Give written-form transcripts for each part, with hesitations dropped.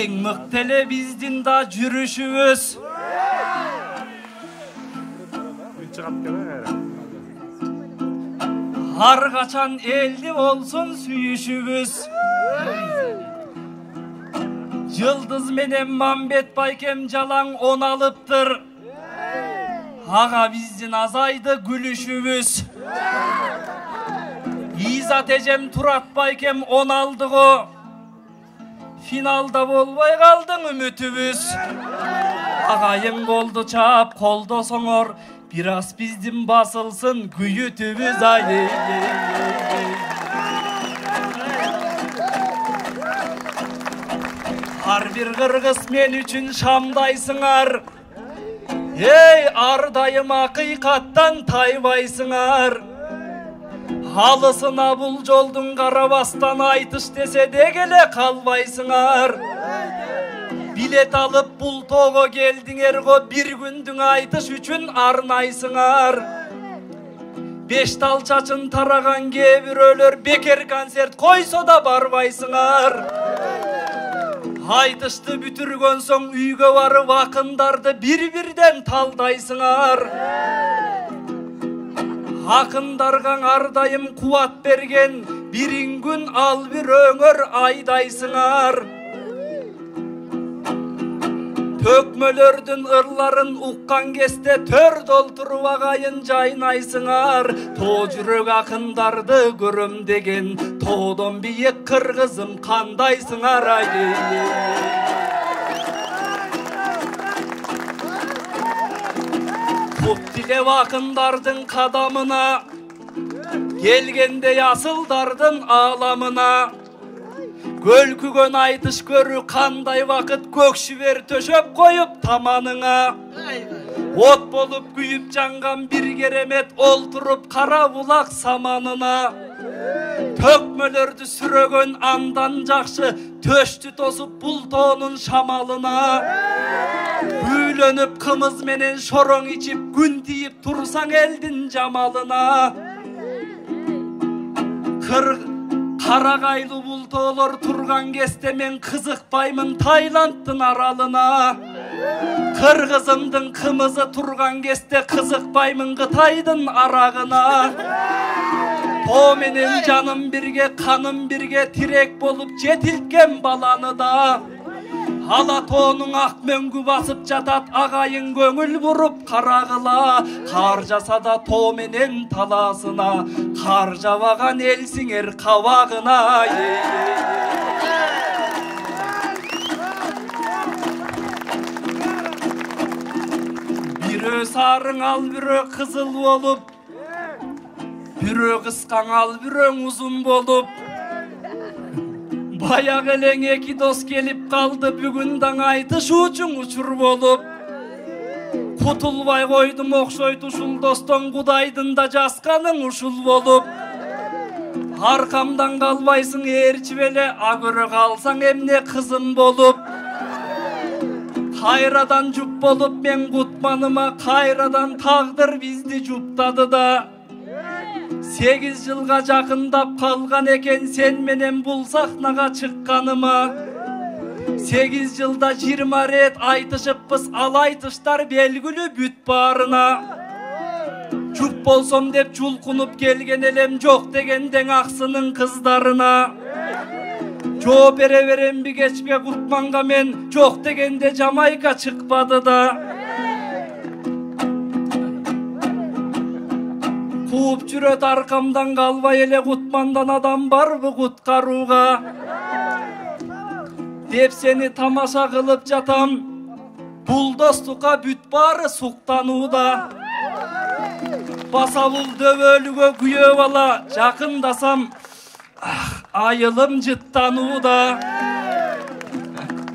Eң mıktele bizdin da жүрüşübüz. Har kaçan eldi olsun süyüşübüz. Yıldız menen Mambet Baykem jalan on alıptır. Ağa bizdin azaydı gülüşübüz. İzat Ecem Turat Baykem on aldık o. Finalda bolbay kaldın ümitübüz. Ağayın koldu çap koldo soңор. Biraz bizdin basılsın güyütübüz ay. Har bir kırgız men üçün şamdaysыңар. Ey ardayım hakikattan taybaysыңар. Halısına bul joldun karabastan aytış dese de gele kalbaysыңар. Bilet alıp bul togo geldiңер go bir gündün aytış üçün arnaysыңар. Beş dal çaçın taragan kebirölөр beker konцерт koyso da barbaysыңар. Aytışты бүтүргөн соң үйгө барып акындарды bir-birden талдайсыңар. Акындарга ардайым кубат берген бирин күн ал бир өңөр айдайсыңар. Төкмөлөрдүн ырларын уккан кезде төр долтуруп агайын жайнайсыңар. Тоо жүрөк акындарды көрөм деген тоодон бийик кыргызым кандайсыңар ай. Көп тилеп акындардын кадамына, келгенде асылдардын ааламына. Көлкүгөн айтыш көрү кандай вакыт көкшүбер төшөп коюп таманыңа. От болуп күйүп жанган бир керемет олтуруп кара булак саманына. Төкмөлөрдү сүрөгөн андан жакшы төштү тосуп бултоонун шамалына. Үйлөнүп кымыз менен шороң ичип күн тийип турсаң элдин жамалына. Карагайлуу бултоолор турган кезде мен кызыкпаймын Таиланддын аралына. Кыргызымдын кымызы турган кезде кызыкпаймын Кытайдын арагына. Тоо менен жаным бирге, каным бирге тирек болуп жетилткен баланы да. Ала тоонун ак мөңгү басып жатат агайын көңүл буруп карагыла. Кар жаса да тоо менен таласына, кар жабаган элсиңер кабагына. Бирөө сарың ал бирөө кызыл болуп, бирөө кыскаң ал бирөө узун болуп. Баягы элең эки дос келип калды, бүгүн таң айтыш үчүн учур болуп. Кутулбай койдум окшойт ушул достон, Кудайдын да жазганың ушул болуп. Аркамдан калбайсың ээрчип эле, агөрө калсаң эмне кызым болуп. Кайрадан жуп болуп мен кутманыма, кайрадан тагдыр бизди жуптады да. 8 жылга жакындап калган экен сен менен бул сахнага чыкканыма. 8 жылда 20 рет айтышыппыз, ал айтыштар белгилүү бүт баарына. Жуп болсом деп жулкунуп келген элем, жок дегендең аксынын кыздарына. Жооп бере беремби кечке Кутманга мен, жок дегенде Жамайка чыкпады да. Кууп жүрөт аркамдан, калбай эле Кутмандан адам барбы куткарууга. Деп сени тамаша кылып жатам, бул достукка бүт баары суктанууда. Баса бул дөбөлүгө күйөө бала, жакындасам айылым жыттанууда.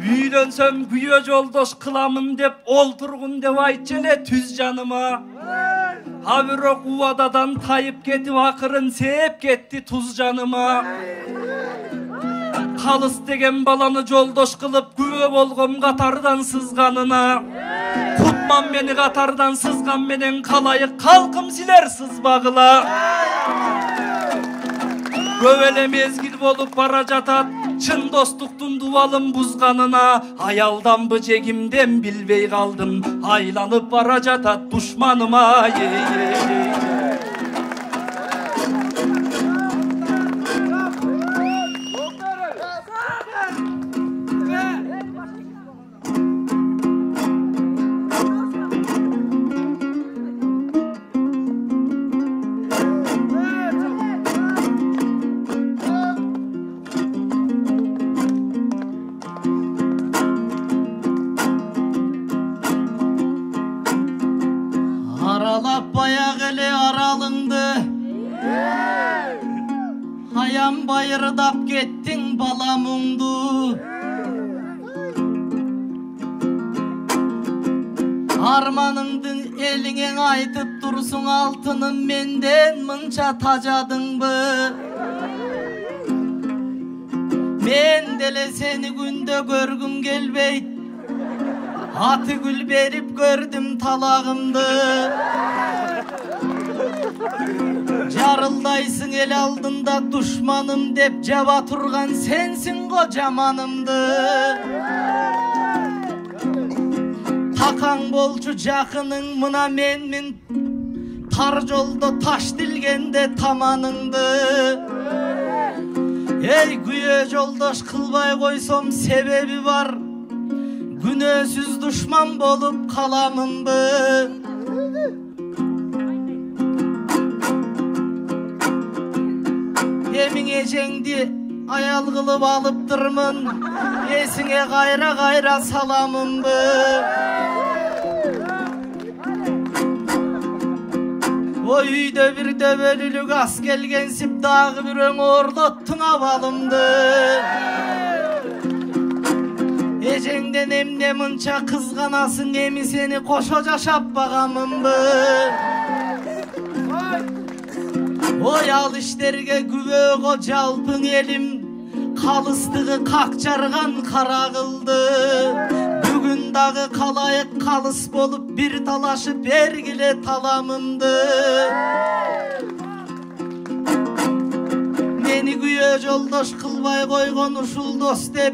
Үйлөнсөм күйөө жолдош кыламын деп, олтургун деп айтчы эле түз жаныма. А бирок убададан тайып кетип, акырын сээп кетти туз жаныма. Калыс деген баланы жолдош кылып, күбө болгом катардан сызганына. Кутман мени катардан сызган менен калайык, калкым силер сызбагыла. Көп эле мезгил болуп бара жатат чын достуктун дубалын бузганына. Аялданбы жегимден билбей калдым, айланып бара жатат душманыма. Aralap bayağı ele aralındı, hayam bayırdap gettin balamındı. Armanыңдың elingen aytıp dursun altının, menden mınça tacadın mı? Men dele seni günde görgüm gelbeyt, atı gül berip gördüm talağımdı. Jarıldaysın el aldında düşmanım dep ceva turgan sensin kocamanımdı. Takan bolçu jakının mına menmin, tar jolda taş dilgende tamanыңды. Ey güye joldaş kılbay koysam sebebi var, günösüz düşman bolup kalamındı. Emin ecengdi ayal kılıp alıptırmın, esine gayra gayra salamındı. O uyda bir döbölülük as gelgensip dağı bir ön ordottun avalımdı. Ecengden emne mınça kızganasın, emi seni koşa şap bagamındı. O yal işlerge güve koca alpın elim, kalıstığı kakçargan kara kıldı. Bugün dağı kalayık kalыс bolup bir talaşıp ergile talamındı. Meni güye joldoş kılbay koygon uşul dost dep,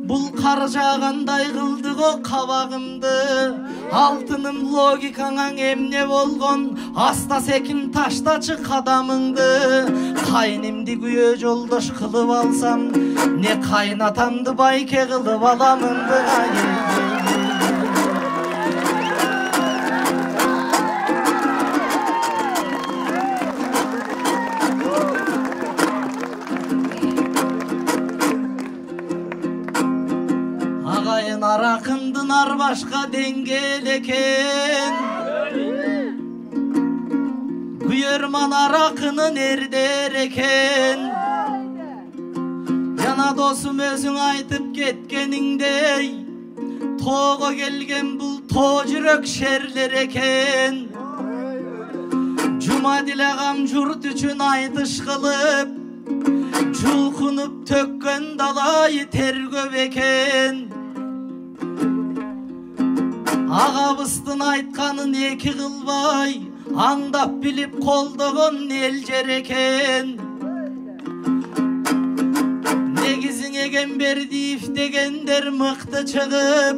bul karjağanday kıldık o kabağımdı. Altınım logikanan emne bolgon, hasta sekin taştaçı kadamındı. Kaynimdi güye joldoş kılıp alsam, ne kaynatamdı bayke kılıp alamındı. Ağayın arakındın ar başka dengeleken, Güyerman arakını nereder eken? Cana dostum özün aytıp ketkeningdey, toğa gelgen bul to jürek şerler eken. Cuma dilegam jurt üçün aytış kılıp, çulkunup tökken dalayı tergöp eken. Ağabыстın aytkanın eki kılbay, аңдап bilip kolduğun elcer eken. Negizin egen berdi degender mıktı çıkıp,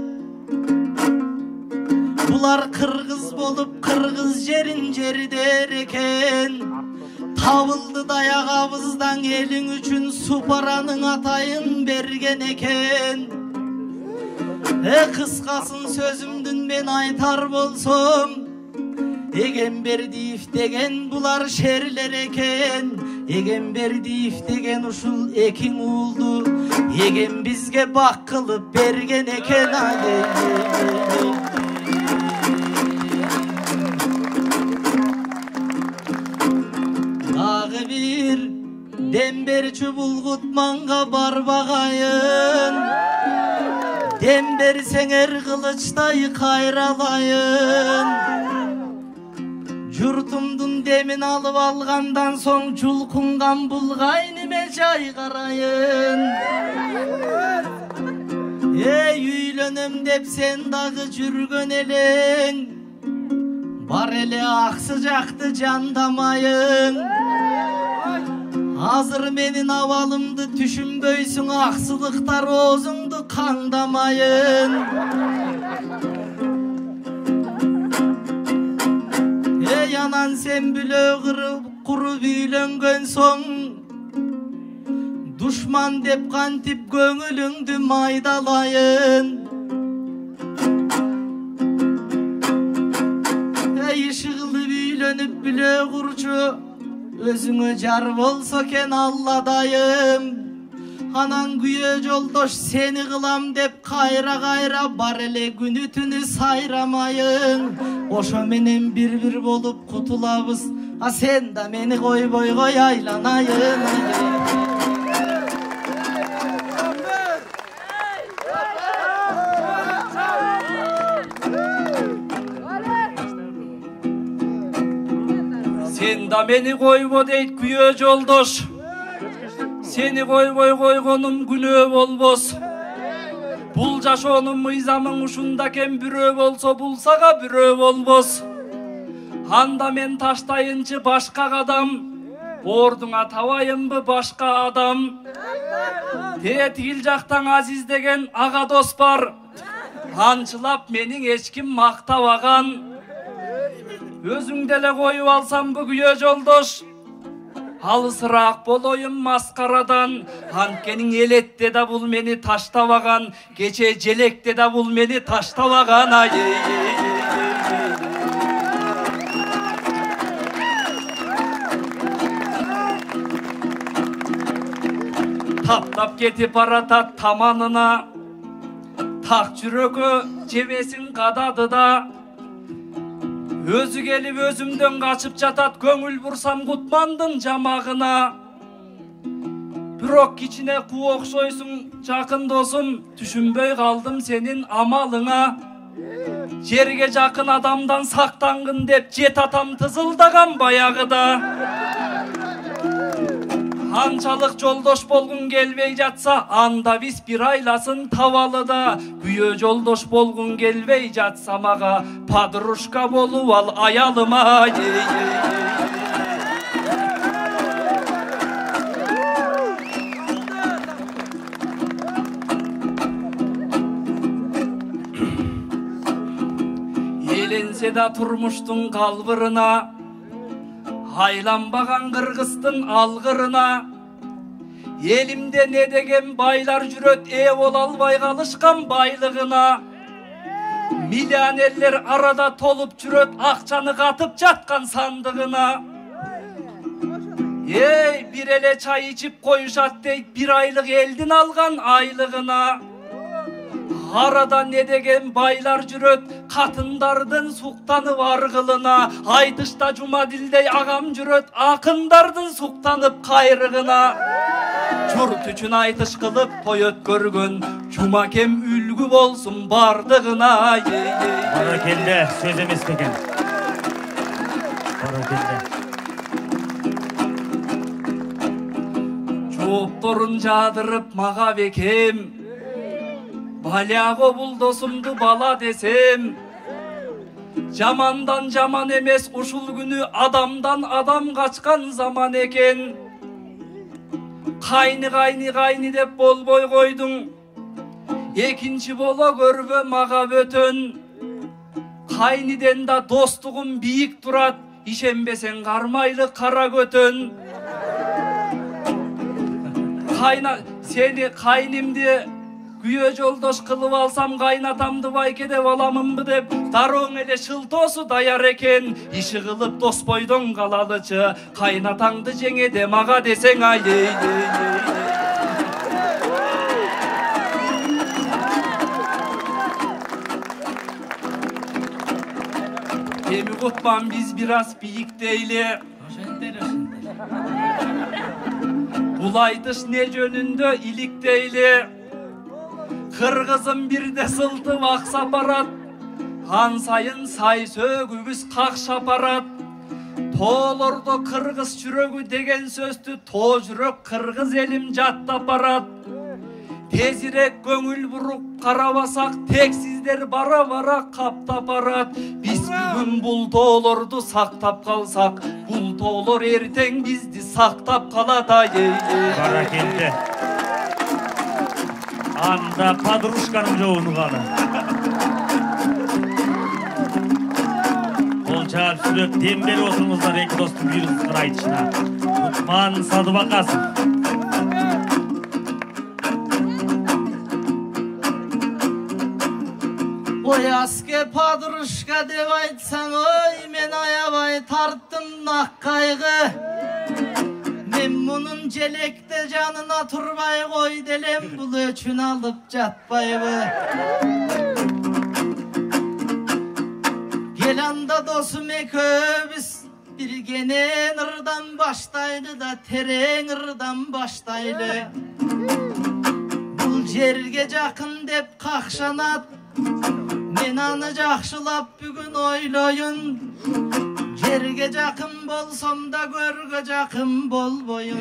bular kırgız bolup kırgız jerin jeri der eken. Tavıldı dayak ağızdan elin üçün su paranın atayın bergen eken. Kıskasın sözümdün ben aytar bolsum, egen berdif degen bular şerler eken. Egen berdif degen uşul ekin oldu, egen bizge bak kılıp bergen eken. Dağı bir demberçi bulgutmanga barbagayın, dem bersen er kılıçtay kayralayın. Jurtumdun demin alıp algandan soň çulkungan bulgaynime jay karayın. Ey üylönem dep sen dağı jürgön eleň, bar ele ak sıcaktı candamayın. Азыр менин абалымды түшүнбөйсүң, аксылыктар оозуңду каңдамайын. Ey anan sen bile kurup üylөнгөн soň, düşman dep kantip göңүlüңdü maydalayın. Ey ışıklı üylönüp bile kurçu, özüňe jar bolsa ken alladayım. Anan güye joldoş seni kılam dep kayra bar ele günü tünü sayramayın. Oşo menen bir bolup kutulabız, a sen da meni koyboy koy aylanayın. Sen da meni koybo deyt güye joldoş. Seni koyboy koygonum günөө bolbos. Bul jaşoonum mыйзамың ушундакен бирөө болсо булсага бирөө болбос. Анда мен таштайынчы башка кадам, ордуңа табайынбы башка адам. Тетигил жактан Азиз деген ага дос бар, анчылап менин эч ким мактабаган. Өзүң деле коюп алсам бу күйөө жолдош, алысыраак болоюм маскарадан. Анткени элетте да бул мени таштабаган, кече желекте да бул мени таштабаган. Таптап кетип баратат таманына, так жүрөгү жебесин кадады да. Өзү келип өзүмдөн качып жатат, көңүл бурсам Кутмандын жамагына. Бирок кичине куу окшойсуң жакын досум, түшүнбөй калдым сенин амалыңа. Жерге жакын адамдан сактангын деп жет атам тызылдаган баягыда. Анчалык жолдош болгун келбей жатса, анда биз бир айласын табалы да. Күйөө жолдош болгун келбей жатса мага, подружка болуп ал аялыма. Эленсе да турмуштун калбырына, айланбаган кыргыздын алгырына. Элимде не деген байлар жүрөт, бола албай калышкан байлыгына. Миллионерлер арада толуп жүрөт, акчаны катып жаткан сандыгына. Бир эле чай ичип коюшат дейт, бир айлык элдин алган айлыгына. Арада не деген байлар жүрөт, катындардын суктанып аргылына. Айтышта Жумадилдей агам жүрөт, акындардын суктанып кайрыгына. Журт үчүн айтыш кылып той өткөргөн, Жумакем үлгү болсун бардыгына. Баракелде, сөз эмес деген. Баракелде. Жоопторун жадырып мага бекем, баляго бул досумду бала десем. Жамандан жаман эмес ушул күнү, адамдан адам качкан заман экен. Кайны деп болбой койдуң, экинчи боло көрбө мага бөтөн. Кайниден да достугум бийик турат, ишенбесең кармайлы кара көтөн. Сени кайнимди күйөө жолдош кылып алсам, кайнатамды байке деп аламынбы деп, дарооң эле шылтоосу даяр экен. Иши кылып дос бойдон калалычы, кайнатаңды жеңе де мага десең ай. Эми Кутман, биз бир аз бийиктейли. Бул айтыш не жөнүндө иликтейли. Кыргызым бирде сылтып акса барат, ан сайын сай сөгүбүз какшап барат. Тоолордо кыргыз жүрөгү деген сөздү тоо жүрөк кыргыз элим жаттап барат. Тезирээк көңүл буруп карабасак, тексиздер бара каптап барат. Биз бүгүн бул тоолорду сактап калсак, бул тоолор эртең бизди сақтап қалады ей. Баракелді. Анда подружканың жоғыны қалы. Ол чағып сүріп дем бері отырыңыздар екі достың бүйіріңіз қырайтышына. Құтман Садыбақасов. Ой аске подружка деп айтсаң, ой мен аябай тарттым нақ қайғы. Мен мұның желекте жанына тұрбай қой делем, бұл өчін алып жатпайбы. Кел анда досым екеуміз біргенен ырдан баштайды да терең ырдан баштайлы. Бұл жерге жақын деп қақшанат, мен аны жақшылап бүгін ойлойын. Жерге жақын болсам да көрге жақын болбойын.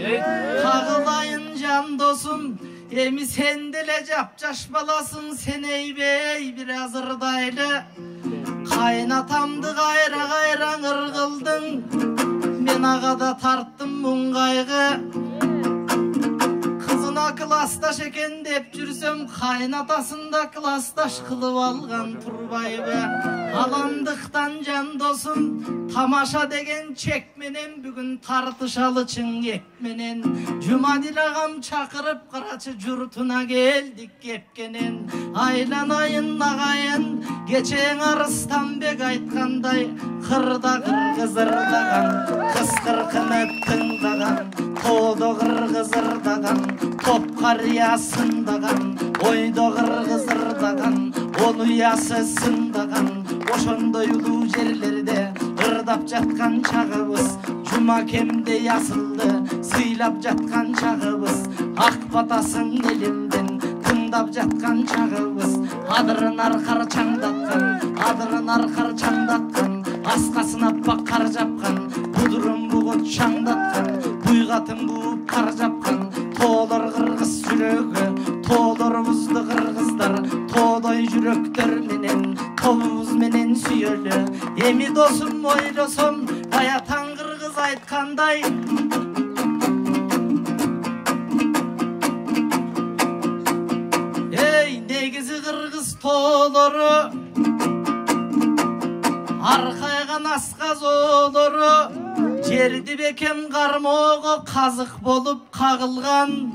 Қағылайын жан досым, еми сен деле жап-жаш баласың, сен eyбей biraz ырдайлы. Қайнатамды қайра-қайра ырғылдың, мен ағада тарттым мұң қайғы. Қызына класташ екен деп жүрсем, қайнатасында класташ қылып алған тұрбайбы. Аламдықтан жан досым, тамаша деген чекменен бүгін тартышалы чың екменен. Жұмадил ағам чақырып қарачы жұртына келдік кепкенен. Айланайын ағайын, кечең Арыстанбек айтқандай, қырда қырғыз ырдаған, қыз қырқыны тыңдаған, тоды қырғыз ырдаған, топ қария сындаған, ойды қырғыз ырдаған, ол ұясы сындаған. Ошондой улуу жерлерде ырдап жатқан чагыбыз, Жумакемде ясылды сыйлап жатқан чагыбыз, ак батасын элимден тыңдап жатқан чагыбыз. Адырын аркар чаңдаткан, адырын аркар чаңдаткан, аскасын аппак кар жапкан, будурун бугут чаңдаткан, буйгатын бууп кар жапкан. Тоолор кыргыз жүрөгү, тоолорубузду кыргыздар тоодой жүрөктөр менен, тобубуз менен сүйөлү. Эми досум ойлосом, баятан кыргыз айткандай, эй негизи кыргыз тоолору, аркайган асказ оолору, жерди бекем кармоого казык болуп кагылган.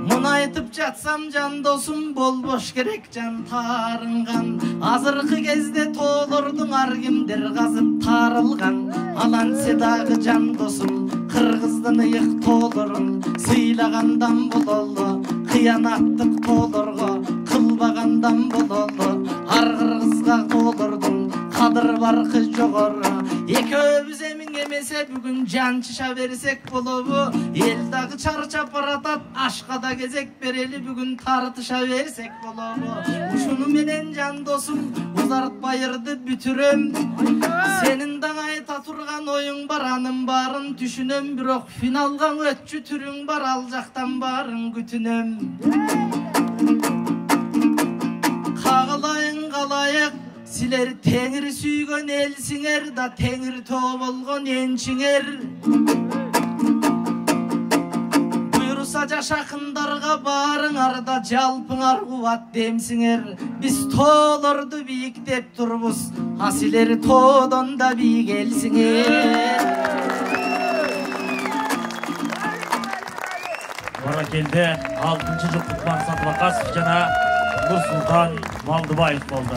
Муну айтып жатсам жан досум, болбош керек жан таарынган. Азыркы кезде тоолордун ар кимдер казып таарылган. Алансе дагы жан досум, кыргыздын ыйык тоолорун сыйлагандан бололу, кыянаттык тоолорго кылбагандан бололу. Ар кыргызга тоолордун кадыр баркы жогору. Экөөбүз эмиң эмесе бүгүн жанчыша берсек болобу. Эл дагы чарчап баратат, ашка да кезек берели, бүгүн тартыша берсек болобу. Ушуну менен жан досум, узартпай ырды бүтүрөм. Сенин даңа айта турган оюң бар, анын баарын түшүнөм. Бирок финалга өтчү түрүң бар, ал жактан баарын күтүнөм. Кагылайын калайык, силер теңир сүйгөн элсиңер да, теңир тоо болгон энчиңер. Буйруса жашакындарга баарыңар да, жалпыңар кубат демсиңер. Биз тоолорду бийиктеп турбуз, а силер тоодон да бийик элсиңер. Баракелді 6-жыл Құтман Садыбақасов жана Нұрсұлтан Малдыбаев болды.